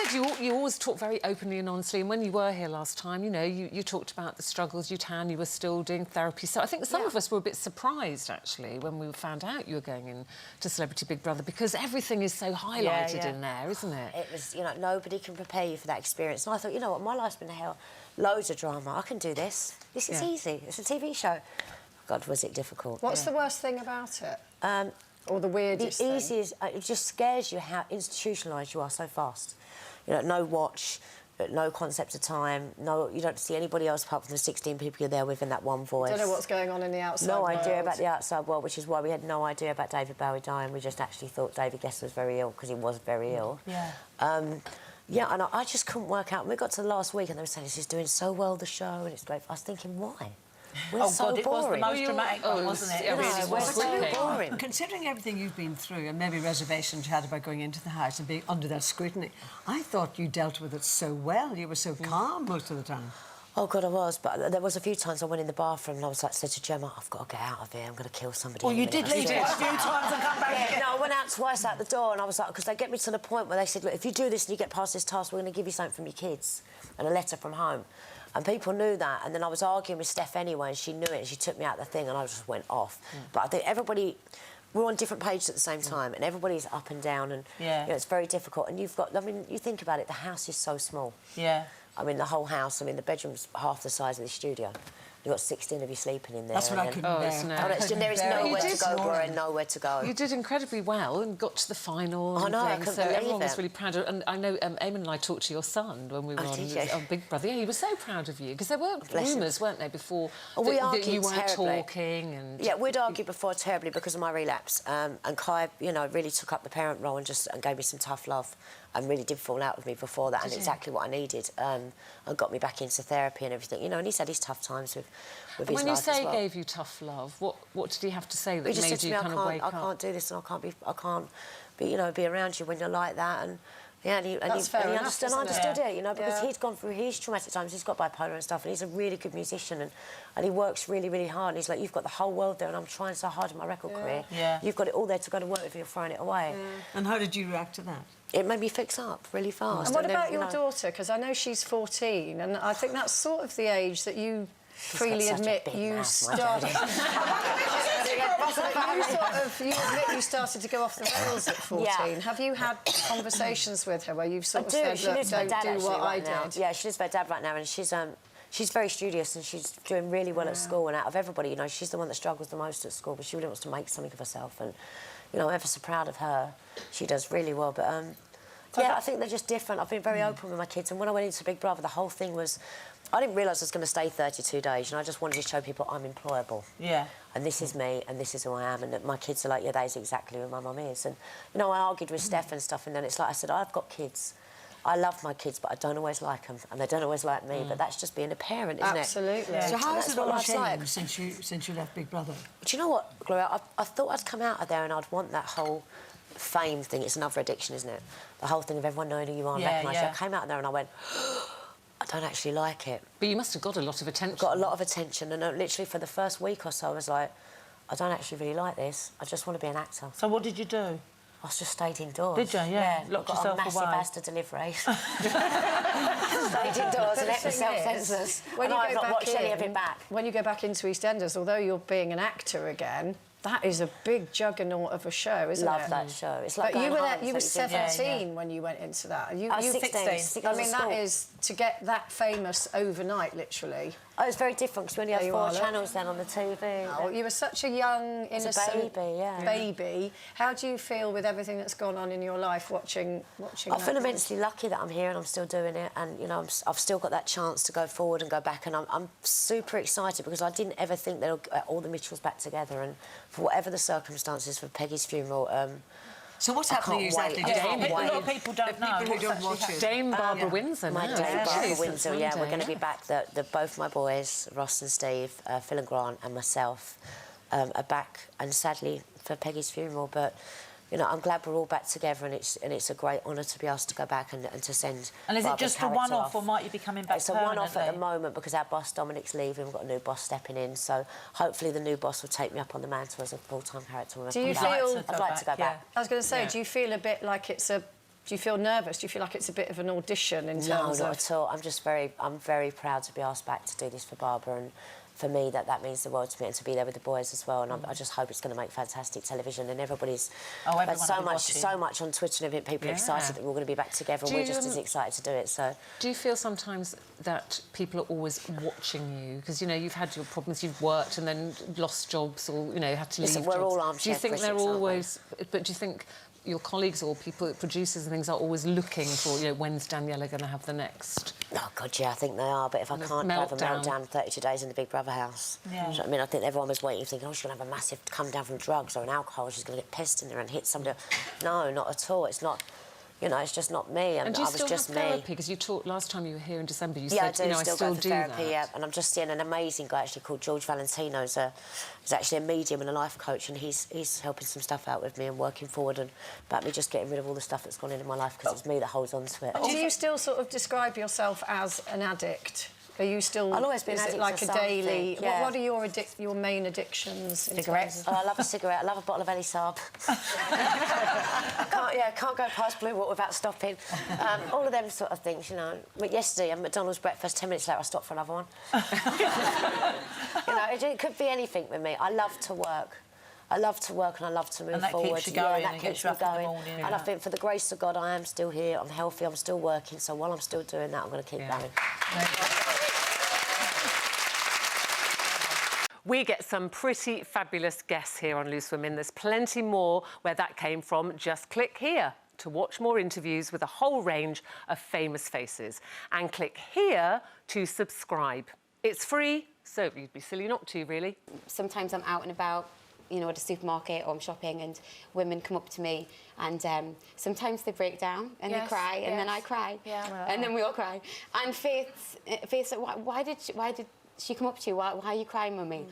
said, you always talk very openly and honestly, and when you were here last time, you know, you talked about the struggles you'd had, you were still doing therapy. So I think some of us were a bit surprised, actually, when we found out you were going into Celebrity Big Brother, because everything is so highlighted in there, isn't it? It was, you know, nobody can prepare you for that experience. And I thought, you know what, my life's been hell. Loads of drama. I can do this. This is easy. It's a TV show. God, was it difficult. What's the worst thing about it? Or the weirdest thing? The easiest, it just scares you how institutionalised you are so fast. You know, no watch, no concept of time, you don't see anybody else apart from the 16 people you're there with in that one voice. Don't know what's going on in the outside world. No idea about the outside world, which is why we had no idea about David Bowie dying. We just actually thought David Guest was very ill, because he was very ill. Yeah. Yeah, and I just couldn't work out. We got to the last week and they were saying, this is doing so well, the show, and it's great. I was thinking, why? We're so God, it was the most dramatic one, wasn't it? It really was so boring. Considering everything you've been through and maybe reservations you had about going into the house and being under that scrutiny, I thought you dealt with it so well. You were so calm most of the time. Oh, God, I was. But there was a few times I went in the bathroom and I was like, said to Gemma, I've got to get out of here. I'm going to kill somebody. Well, you did leave it a few times and come back again. No, I went out twice out the door and I was like, because they get me to the point where they said, look, if you do this and you get past this task, we're going to give you something from your kids and a letter from home. And people knew that, and then I was arguing with Steph anyway, and she knew it, and she took me out the thing, and I just went off. But I think everybody... We're on different pages at the same time, and everybody's up and down, and you know, it's very difficult. And you've got... I mean, you think about it, the house is so small. Yeah. I mean, the whole house, I mean, the bedroom's half the size of the studio. You've got 16 of you sleeping in there. That's what I couldn't bear. There is nowhere to go, Brian, nowhere to go. You did incredibly well and got to the final. I know, I couldn't believe everyone was it. really proud of. And I know Eamon and I talked to your son when we were on Big Brother. Yeah, he was so proud of you, because there were rumours, weren't there, before that you weren't talking and... Yeah, we'd argued before terribly because of my relapse. And Kai, you know, really took up the parent role and gave me some tough love, and really did fall out with me before that, and exactly what I needed, and got me back into therapy and everything. You know, and he's had his tough times with his life as well. When you say he gave you tough love, what did he have to say that made you kind of wake up? I can't do this, and I can't be around you when you're like that, and... Yeah, and he understood it, you know, because he's gone through his traumatic times. He's got bipolar and stuff, and he's a really good musician, and he works really, really hard. And he's like, you've got the whole world there, and I'm trying so hard in my record career. Yeah. You've got it all there to go to work with, and you're throwing it away. And how did you react to that? It made me fix up really fast. And what about your daughter? Because I know she's 14, and I think that's sort of the age that you freely admit you started... You admit you started to go off the rails at 14. Yeah. Have you had conversations with her where you've sort of said, look, don't do what I did? Yeah, she lives with her dad right now, and she's very studious and she's doing really well at school, and out of everybody, you know, she's the one that struggles the most at school, but she really wants to make something of herself, and, you know, I'm ever so proud of her. She does really well, but, yeah, I think they're just different. I've been very open with my kids, and when I went into Big Brother, the whole thing was... I didn't realise I was going to stay 32 days, and I just wanted to show people I'm employable. Yeah. And this is me, and this is who I am, and that my kids are like, yeah, that is exactly who my mum is. And, you know, I argued with Steph and stuff, and then it's like I said, I've got kids. I love my kids, but I don't always like them, and they don't always like me, but that's just being a parent, isn't it? Absolutely. So how has it all changed since you left Big Brother? Do you know what, Gloria? I thought I'd come out of there and I'd want that whole fame thing. It's another addiction, isn't it? The whole thing of everyone knowing who you are and recognising you. I came out of there and I went... I don't actually like it. But you must have got a lot of attention. Got a lot of attention, and literally for the first week or so I was like, I don't actually really like this. I just want to be an actor. So what did you do? I just stayed indoors. Did you? Yeah. Locked yourself away. Got a massive Asda delivery. Stayed indoors and ate myself senseless. When I've not watched any of it back. When you go back into EastEnders, although you're being an actor again, that is a big juggernaut of a show, isn't it? Love that show. It's like but you were there, you were 17 when you went into that. I was 16. I mean, that is to get that famous overnight, literally. Oh, it was very different because we only had 4 channels then on the TV. Oh, you were such a young, innocent baby. How do you feel with everything that's gone on in your life watching I feel immensely lucky that I'm here and I'm still doing it, and, you know, I've still got that chance to go forward and go back, and I'm super excited because I didn't ever think that all the Mitchells back together, and for whatever the circumstances for Peggy's funeral... So what's happening exactly? A lot of people don't know. People who don't watch it. Dame Barbara Windsor. My Dame Barbara Windsor, yeah. We're going to be back. Both my boys, Ross and Steve, Phil and Grant and myself, are back, and sadly for Peggy's funeral. But, you know, I'm glad we're all back together, and it's a great honour to be asked to go back and to send. And is it just a one-off, or might you be coming back permanently? It's a one-off at the moment because our boss Dominic's leaving. We've got a new boss stepping in, so hopefully the new boss will take me up on the mantle as a full-time character. Do you feel? I'd like to go back. I was going to say, do you feel a bit like it's a Do you feel nervous? Do you feel like it's a bit of an audition in terms of... No, not at all. I'm very proud to be asked back to do this for Barbara, and for me that means the world to me, and to be there with the boys as well. And I just hope it's going to make fantastic television. And everybody's had so much on Twitter and everything. People are excited that we're going to be back together, and we're just as excited to do it. So, do you feel sometimes that people are always watching you because you've had your problems, you've worked and then lost jobs, or had to leave jobs? We're all armchair critics. Do you think critics, they're always? But do you think your colleagues or people, producers and things, are always looking for, when's Danniella going to have the next? Oh, God, yeah, I think they are. But if I can't have a meltdown 32 days in the Big Brother house, you know what I mean? I think everyone was waiting, thinking, she's going to have a massive come down from drugs or an alcohol, she's going to get pissed in there and hit somebody. No, not at all. It's not... it's just not me. And do you still have therapy? Because you talked last time you were here in December. You said, I still go for do therapy. that. Yeah, and I'm just seeing an amazing guy actually called George Valentino. He's actually a medium and a life coach, and he's helping some stuff out with me and working forward and about me just getting rid of all the stuff that's gone in my life, because it's me that holds on to it. Do you still sort of describe yourself as an addict? Are you still... I'll always be an addict. Is it like to a daily... Yeah. What are your main addictions? Cigarettes. I love a cigarette. I love a bottle of Ellie Saab. Can't go past Blue Water without stopping. All of them sort of things, But yesterday, at McDonald's breakfast, 10 minutes later, I stopped for another one. It could be anything with me. I love to work. I love to work and I love to move forward. Keeps you going, that keeps me going. And I think, for the grace of God, I am still here. I'm healthy. I'm still working. So while I'm still doing that, I'm going to keep going. We get some pretty fabulous guests here on Loose Women. There's plenty more where that came from. Just click here to watch more interviews with a whole range of famous faces. And click here to subscribe. It's free, so you'd be silly not to, really. Sometimes I'm out and about, at a supermarket or I'm shopping, and women come up to me and sometimes they break down and they cry, and then I cry. And then we all cry. And Faith said, why did she come up to you? Why are you crying, Mummy?